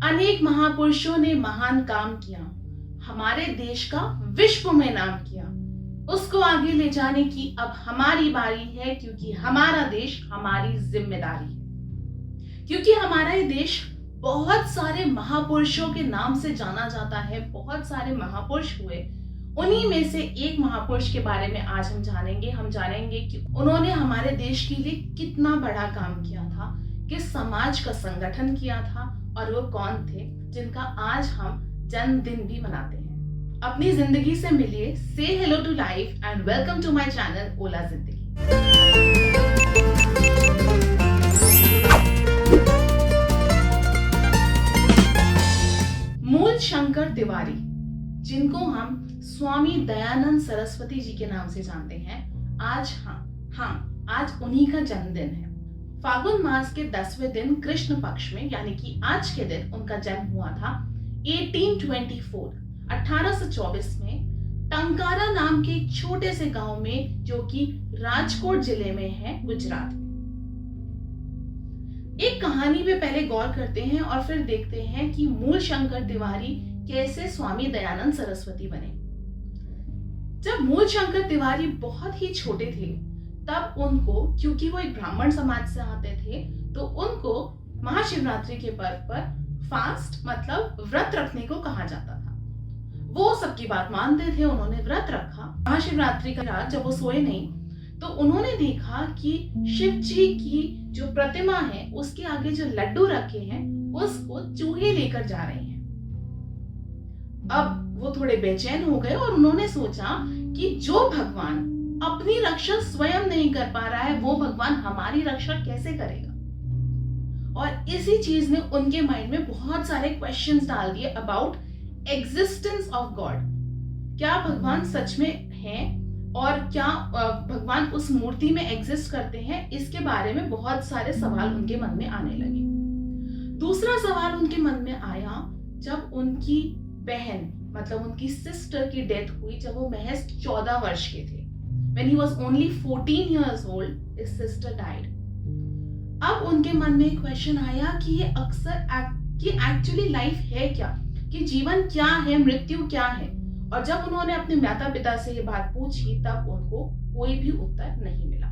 अनेक महापुरुषों ने महान काम किया, हमारे देश का विश्व में नाम किया। उसको आगे ले जाने की अब हमारी बारी है, क्योंकि हमारा देश हमारी जिम्मेदारी है। क्योंकि हमारा ये देश बहुत सारे महापुरुषों के नाम से जाना जाता है। बहुत सारे महापुरुष हुए, उन्हीं में से एक महापुरुष के बारे में आज हम जानेंगे कि उन्होंने हमारे देश के लिए कितना बड़ा काम किया था, किस समाज का संगठन किया था और वो कौन थे जिनका आज हम जन्मदिन भी मनाते हैं। अपनी जिंदगी से मिलिए। से hello to life and welcome to my channel ओला जिंदगी। मूल शंकर तिवारी, जिनको हम स्वामी दयानंद सरस्वती जी के नाम से जानते हैं, आज उन्हीं का जन्मदिन है। फागुन मास के 10वें दिन कृष्ण पक्ष में, यानी कि आज के दिन उनका जन्म हुआ था 1824 में टंकारा नाम के एक छोटे से गांव में, जो कि राजकोट जिले में है, गुजरात में। एक कहानी पे पहले गौर करते हैं और फिर देखते हैं कि मूल शंकर तिवारी कैसे स्वामी दयानंद सरस्वती बने। जब मूल शंकर तिवारी बहुत ही छोटे थे, तब उनको, क्योंकि वो एक ब्राह्मण समाज से आते थे, तो उनको महाशिवरात्रि के पर्व पर फास्ट मतलब व्रत रखने को कहा जाता था। वो सबकी बात मानते थे, उन्होंने व्रत रखा। महाशिवरात्रि का रात जब वो सोए नहीं, तो उन्होंने देखा कि शिव जी की जो प्रतिमा है उसके आगे जो लड्डू रखे हैं उसको चूहे लेकर जा रहे हैं। अब वो थोड़े बेचैन हो गए और उन्होंने सोचा कि जो भगवान अपनी रक्षा स्वयं नहीं कर पा रहा है, वो भगवान हमारी रक्षा कैसे करेगा। और इसी चीज ने उनके माइंड में बहुत सारे क्वेश्चंस डाल दिए अबाउट एग्जिस्टेंस ऑफ गॉड। क्या भगवान सच में है और क्या भगवान उस मूर्ति में एग्जिस्ट करते हैं, इसके बारे में बहुत सारे सवाल उनके मन में आने लगे। दूसरा सवाल उनके मन में आया जब उनकी बहन मतलब उनकी सिस्टर की डेथ हुई, जब वो महज 14 वर्ष के थे। When he was only 14 years old, his sister died. अब उनके मन में एक क्वेश्चन आया कि ये कि एक्चुअली लाइफ है क्या, कि जीवन क्या है, मृत्यु क्या है। और जब उन्होंने अपने माता पिता से ये बात पूछी, तब उनको कोई भी उत्तर नहीं मिला।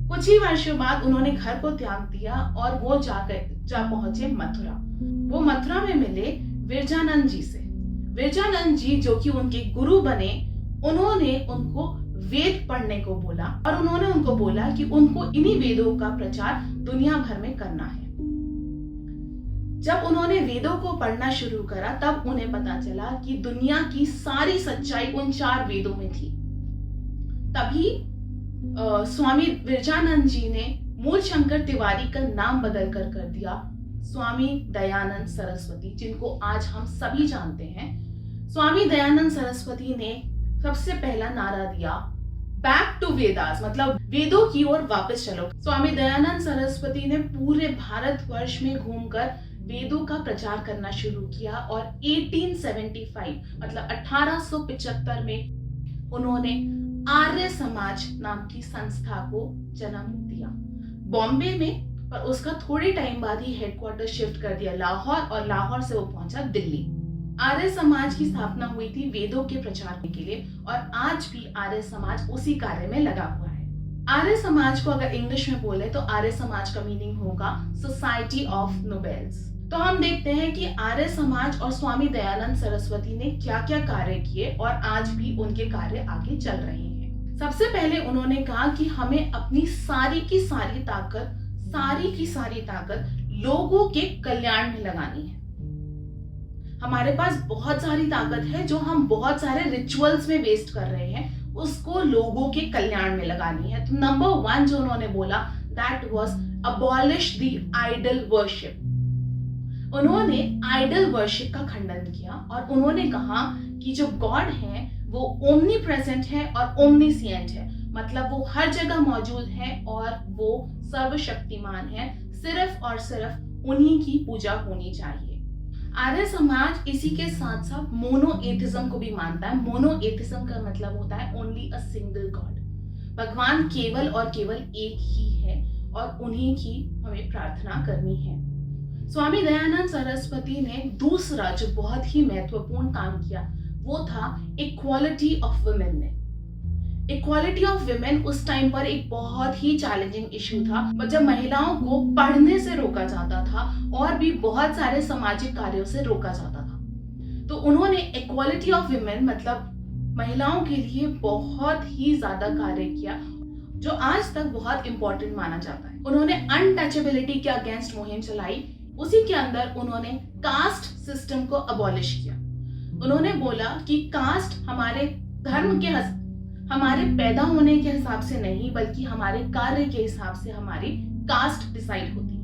कुछ ही वर्षों बाद उन्होंने घर को त्याग दिया और वो जा पहुंचे मथुरा। वो मथुरा में मिले विरजानंद जी से। विरजानंद जी, जो कि उनके गुरु बने, उन्होंने उनको वेद पढ़ने को बोला और उन्होंने उनको बोला कि उनको इन्हीं वेदों का प्रचार दुनिया भर में करना है। जब उन्होंने वेदों को पढ़ना शुरू करा, तब उन्हें पता चला कि दुनिया की सारी सच्चाई उन 4 वेदों में थी। तभी स्वामी विरजानंद जी ने मूल शंकर तिवारी का नाम बदल कर दिया स्वामी दयानंद सरस्वती, जिनको आज हम सभी जानते हैं। स्वामी दयानंद सरस्वती ने सबसे पहला नारा दिया, बैक टू वेदास, मतलब वेदों की ओर वापस चलो। स्वामी दयानंद सरस्वती ने पूरे भारतवर्ष में घूमकर वेदों का प्रचार करना शुरू किया और 1875 मतलब 1875 में उन्होंने आर्य समाज नाम की संस्था को जन्म दिया बॉम्बे में। पर उसका थोड़े टाइम बाद ही हेडक्वार्टर शिफ्ट कर दिया लाहौर, और लाहौर से वो पहुंचा दिल्ली। आर्य समाज की स्थापना हुई थी वेदों के प्रचार के लिए, और आज भी आर्य समाज उसी कार्य में लगा हुआ है। आर्य समाज को अगर इंग्लिश में बोले तो आर्य समाज का मीनिंग होगा सोसाइटी ऑफ नोबेल्स। तो हम देखते हैं कि आर्य समाज और स्वामी दयानंद सरस्वती ने क्या क्या कार्य किए और आज भी उनके कार्य आगे चल रहे हैं। सबसे पहले उन्होंने कहा कि हमें अपनी सारी की सारी ताकत लोगों के कल्याण में लगानी है। हमारे पास बहुत सारी ताकत है जो हम बहुत सारे रिचुअल्स में वेस्ट कर रहे हैं, उसको लोगों के कल्याण में लगानी है। तो नंबर 1 जो उन्होंने बोला, that was abolish the idol worship. उन्होंने आइडल वर्शिप का खंडन किया और उन्होंने कहा कि जो गॉड है वो ओमनी प्रेजेंट है और ओमनीसिएंट है, मतलब वो हर जगह मौजूद है और वो सर्वशक्तिमान है। सिर्फ और सिर्फ उन्हीं की पूजा होनी चाहिए। आर्य समाज इसी के साथ साथ मोनोएथिज्म को भी मानता है। मोनोएथिज्म का मतलब होता है ओनली अ सिंगल गॉड, भगवान केवल और केवल एक ही है और उन्हीं की हमें प्रार्थना करनी है। स्वामी दयानंद सरस्वती ने दूसरा जो बहुत ही महत्वपूर्ण काम किया वो था इक्वालिटी ऑफ वुमेन में। इक्वालिटी ऑफ विमेन उस टाइम पर एक बहुत ही चैलेंजिंग इशू था, जब महिलाओं को पढ़ने से रोका जाता था और भी बहुत सारे सामाजिक कार्यों से रोका जाता था। तो उन्होंने इक्वालिटी ऑफ विमेन मतलब महिलाओं के लिए बहुत ही ज्यादा कार्य किया, जो आज तक बहुत इंपॉर्टेंट माना जाता है। उन्होंने अनटचेबिलिटी के अगेंस्ट मुहिम चलाई। उसी के अंदर उन्होंने कास्ट सिस्टम को अबॉलिश किया। उन्होंने बोला कि कास्ट हमारे धर्म के हमारे पैदा होने के हिसाब से नहीं, बल्कि हमारे कार्य के हिसाब से हमारी कास्ट डिसाइड होती है।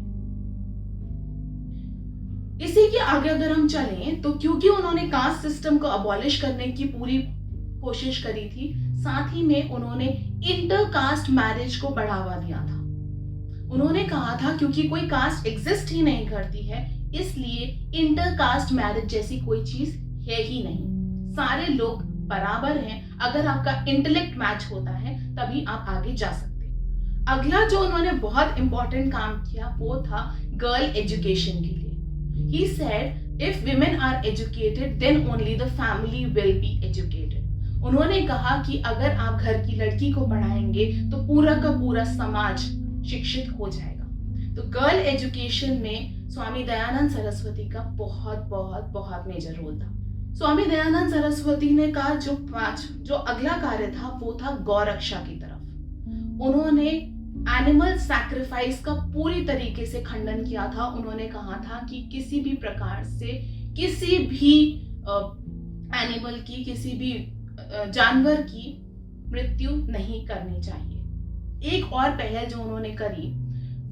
इसी के आगे अगर हम चलें तो क्योंकि उन्होंने कास्ट सिस्टम को अबॉलिश करने की पूरी कोशिश करी थी, साथ ही में उन्होंने इंटरकास्ट मैरिज को बढ़ावा दिया था। उन्होंने कहा था क्योंकि कोई कास्ट एग्जिस्ट ही नहीं करती है, इसलिए इंटरकास्ट मैरिज जैसी कोई चीज है ही नहीं। सारे लोग बराबर हैं। अगर आपका इंटेलेक्ट मैच होता है तभी आप आगे जा सकते हैं। अगला जो उन्होंने बहुत इंपॉर्टेंट काम किया वो था गर्ल एजुकेशन के लिए। He said if women are educated then only the family will be educated. उन्होंने कहा कि अगर आप घर की लड़की को पढ़ाएंगे तो पूरा का पूरा समाज शिक्षित हो जाएगा। तो गर्ल एजुकेशन में स्वामी दयानंद सरस्वती का बहुत बहुत बहुत मेजर रोल था। स्वामी दयानंद सरस्वती ने का जो अगला कार्य था वो था गौरक्षा की तरफ। उन्होंने एनिमल सैक्रिफाइस का पूरी तरीके से खंडन किया था। उन्होंने कहा था कि किसी भी प्रकार से किसी भी एनिमल की, किसी भी जानवर की मृत्यु नहीं करनी चाहिए। एक और पहल जो उन्होंने करी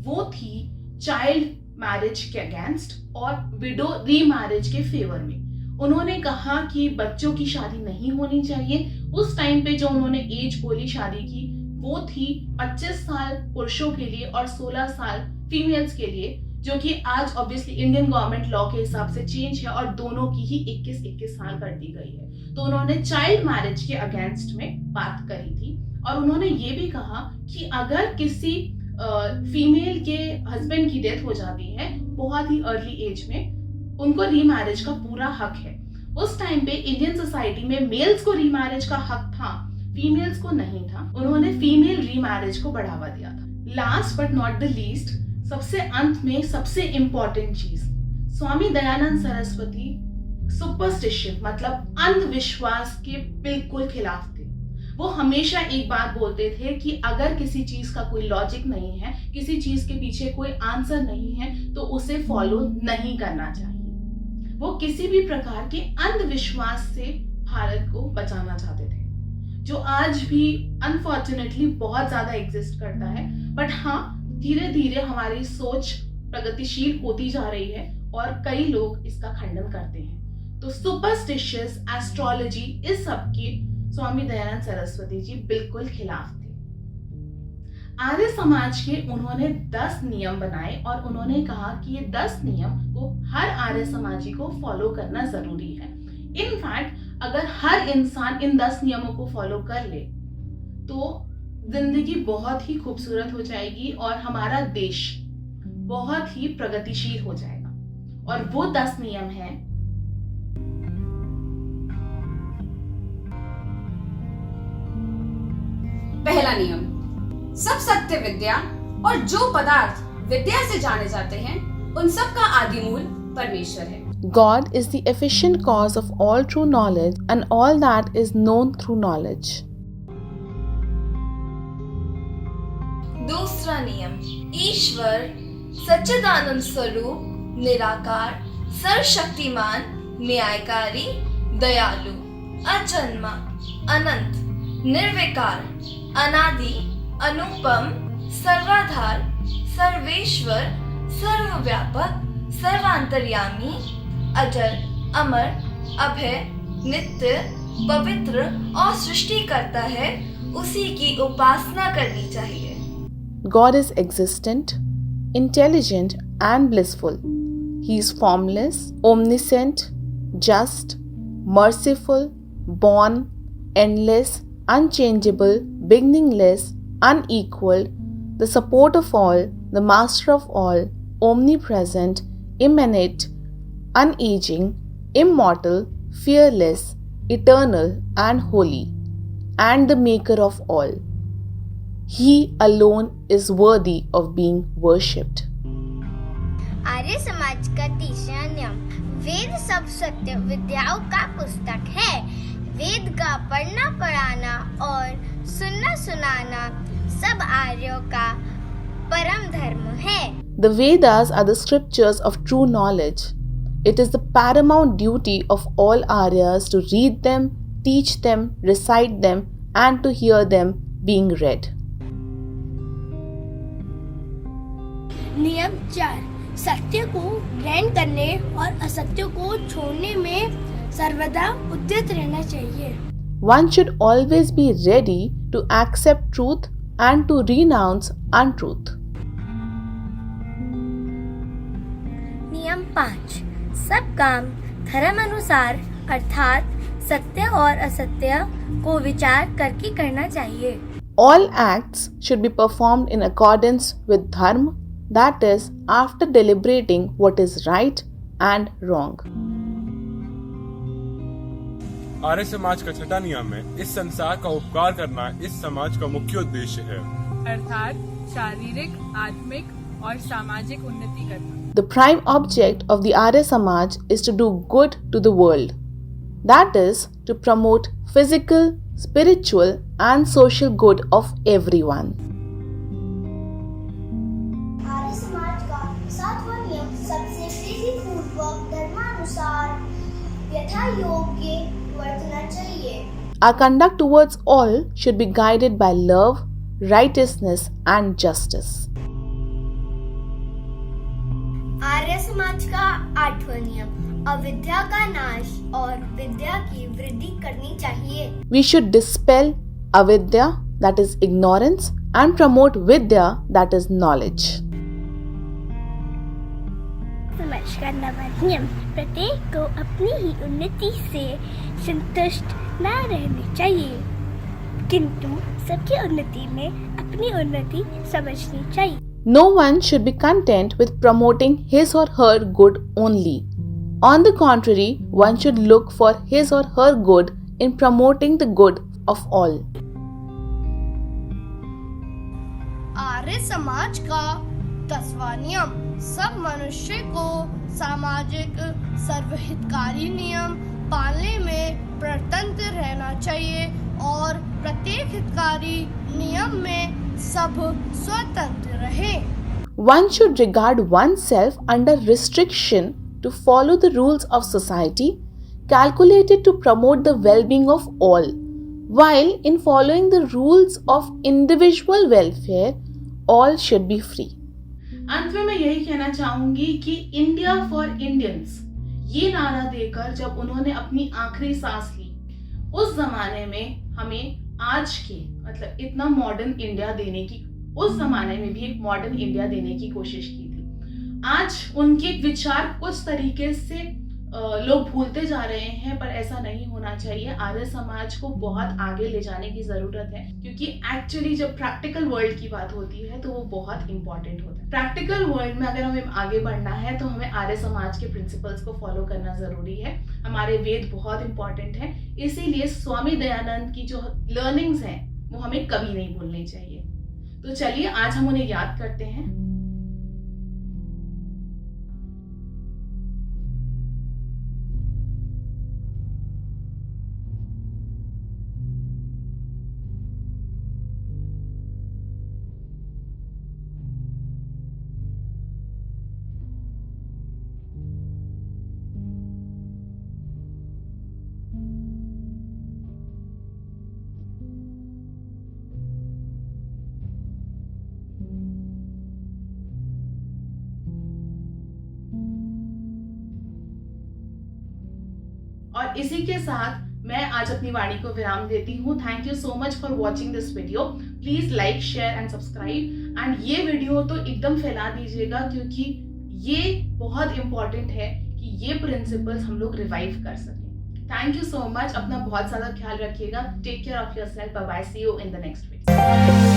वो थी चाइल्ड मैरिज के अगेंस्ट और विडो रीमैरिज के फेवर में। उन्होंने कहा कि बच्चों की शादी नहीं होनी चाहिए। उस टाइम पे जो उन्होंने एज बोली शादी की वो थी 25 साल पुरुषों के लिए और 16 साल फीमेल्स के लिए, जो कि आज ऑब्वियसली इंडियन गवर्नमेंट लॉ के हिसाब से चेंज है और दोनों की ही 21-21 साल कर दी गई है। तो उन्होंने चाइल्ड मैरिज के अगेंस्ट में बात करी थी और उन्होंने ये भी कहा कि अगर किसी फीमेल के हस्बैंड की डेथ हो जाती है बहुत ही अर्ली एज में, उनको रीमैरिज का पूरा हक है। उस टाइम पे इंडियन सोसाइटी में मेल्स को रीमैरिज का हक था, फीमेल्स को नहीं था। उन्होंने फीमेल रीमैरिज को बढ़ावा दिया था। Last but not the least, सबसे अंत में सबसे इंपॉर्टेंट चीज, स्वामी दयानंद सरस्वती सुपरस्टिशन मतलब अंधविश्वास के बिल्कुल खिलाफ थे। वो हमेशा एक बात बोलते थे कि अगर किसी चीज का कोई लॉजिक नहीं है, किसी चीज के पीछे कोई आंसर नहीं है, तो उसे फॉलो नहीं करना चाहिए। वो किसी भी प्रकार के अंधविश्वास से भारत को बचाना चाहते थे, जो आज भी अनफॉर्चुनेटली बहुत ज्यादा एग्जिस्ट करता है। बट हाँ, धीरे धीरे हमारी सोच प्रगतिशील होती जा रही है और कई लोग इसका खंडन करते हैं। तो सुपरस्टिशियस एस्ट्रोलॉजी इस सब की स्वामी दयानंद सरस्वती जी बिल्कुल खिलाफ थे। आर्य समाज के उन्होंने 10 नियम बनाए और उन्होंने कहा कि ये 10 नियम को हर आर्य समाजी को फॉलो करना जरूरी है। इनफैक्ट अगर हर इंसान इन 10 नियमों को फॉलो कर ले तो जिंदगी बहुत ही खूबसूरत हो जाएगी और हमारा देश बहुत ही प्रगतिशील हो जाएगा। और वो 10 नियम हैं। पहला नियम, सब सत्य विद्या और जो पदार्थ विद्या से जाने जाते हैं उन सब का आदि मूल परमेश्वर है। God is the efficient cause of all true knowledge and all that is known through knowledge. दूसरा नियम, ईश्वर सच्चिदानंद स्वरूप, निराकार, सर्वशक्तिमान, न्यायकारी, दयालु, अजन्मा, अनंत, निर्विकार, अनादि, अनुपम, सर्वाधार, सर्वेश्वर, सर्वव्यापक, सर्वांतर्यामी, अजर, अमर, अभय, नित्य, पवित्र और सृष्टि करता है, उसी की उपासना करनी चाहिए। God is existent, intelligent and blissful. He is formless, omniscient, just, merciful, born, endless, unchangeable, beginningless, unequaled, the support of all, the master of all, omnipresent, immanent, unaging, immortal, fearless, eternal, and holy, and the maker of all. He alone is worthy of being worshipped. Arya Samaj का तीसरा नियम, वेद सब सत्य विद्याओं का पुस्तक है। वेद का पढ़ना पढ़ाना और सुनना सुनाना सब आर्यों का परम धर्म है। The Vedas are the scriptures of true knowledge. It is the paramount duty of all Aryas to read them, teach them, recite them, and to hear them being read. नियम 4, सत्य को ग्रहण करने और असत्य को छोड़ने में सर्वदा उद्यत रहना चाहिए। One should always be ready to accept truth and to renounce untruth. नियम 5, सब काम धर्म अनुसार अर्थात सत्य और असत्य को विचार करके करना चाहिए। All acts should be performed in accordance with dharma, that is, after deliberating what is right and wrong. Arya Samaj का छठा नियम है, इस संसार का उपकार करना इस समाज का मुख्य उद्देश्य है, अर्थात शारीरिक, आत्मिक और सामाजिक उन्नति करना। The prime object of the Arya Samaj is to do good to the world, that is, to promote physical, spiritual, and social good of everyone. Arya Samaj का 7वां नियम, सबसे विधिपूर्वक धर्मानुसार यथा योग्य वर्तना चाहिए। Our conduct towards all should be guided by love, righteousness, and justice. Arya Samaj का 8वां नियम, अविद्या का नाश और विद्या की वृद्धि करनी चाहिए। We should dispel avidya, that is ignorance, and promote vidya, that is knowledge. समाज का 9वां नियम, प्रत्येक को अपनी ही उन्नति से संतुष्ट न रहनी चाहिए, किंतु सबकी उन्नति में अपनी उन्नति समझनी चाहिए। No one should be content with promoting his or her good only. On the contrary, one should look for his or her good in promoting the good of all. Arya Samaj का 10वां नियम, सब मनुष्य को सामाजिक सर्वहितकारी नियम पालने में प्रतंत्र रहना चाहिए और प्रत्येक हितकारी नियम में सब स्वतंत्र रहे। One should regard oneself under restriction to follow the rules of society calculated to promote the well-being of all, while in following the rules of individual welfare, all should be free. अंत में मैं यही कहना चाहूंगी कि India for Indians ये नारा देकर जब उन्होंने अपनी आखिरी सांस ली, उस जमाने में हमें आज के मतलब इतना मॉडर्न इंडिया देने की, उस जमाने में भी एक मॉडर्न इंडिया देने की कोशिश की थी। आज उनके विचार कुछ तरीके से लोग भूलते जा रहे हैं, पर ऐसा नहीं होना चाहिए। आर्य समाज को बहुत आगे ले जाने की जरूरत है, क्योंकि एक्चुअली जब प्रैक्टिकल वर्ल्ड की बात होती है तो वो बहुत इंपॉर्टेंट होता है। प्रैक्टिकल वर्ल्ड में अगर हमें आगे बढ़ना है तो हमें आर्य समाज के प्रिंसिपल्स को फॉलो करना जरूरी है। हमारे वेद बहुत इंपॉर्टेंट है, इसीलिए स्वामी दयानंद की जो लर्निंग्स हैं वो हमें कभी नहीं भूलनी चाहिए। तो चलिए आज हम उन्हें याद करते हैं। और इसी के साथ मैं आज अपनी वाणी को विराम देती हूँ। Thank you so much for watching this video. Please like, share and subscribe, and ये वीडियो तो एकदम फैला दीजिएगा, क्योंकि ये बहुत इंपॉर्टेंट है कि ये प्रिंसिपल्स हम लोग रिवाइव कर सकें। Thank you so much. अपना बहुत ज्यादा ख्याल रखिएगा। Take care of yourself. Bye bye. See you in the next video.